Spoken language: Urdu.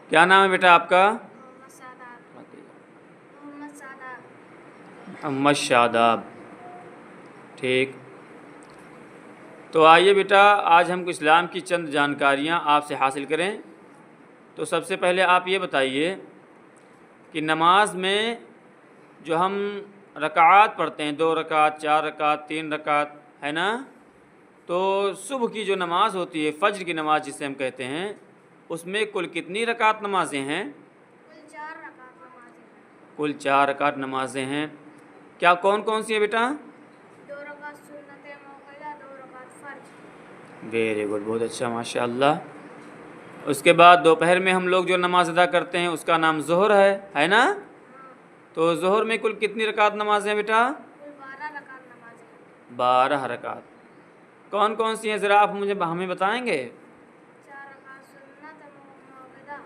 کیا نام ہے بیٹا آپ کا؟ محمد شاداب. ٹھیک. تو آئیے بیٹا آج ہم کو اسلام کی چند جانکاریاں آپ سے حاصل کریں. تو سب سے پہلے آپ یہ بتائیے کہ نماز میں جو ہم رکعات پڑھتے ہیں، 2 رکعت، 4 رکعت، 3 رکعت، ہے نا؟ تو صبح کی جو نماز ہوتی ہے، فجر کی نماز جسے ہم کہتے ہیں، اس میں کل کتنی رکعت نمازیں ہیں؟ کل 4 رکعت نمازیں ہیں. کیا کون کون سی ہیں بیٹا؟ 2 رکعت سنت موقدہ، 2 رکعت فرض. ویری گڈ، بہت اچھا، ماشاء اللہ. اس کے بعد دوپہر میں ہم لوگ جو نماز ادا کرتے ہیں اس کا نام ظہر ہے نا؟ تو ظہر میں کل کتنی رکعت نمازیں ہیں بیٹا؟ کل 12 رکعت نمازیں. 12 رکعت. کون کون سی ہیں ذرا آپ ہمیں بتائیں گے؟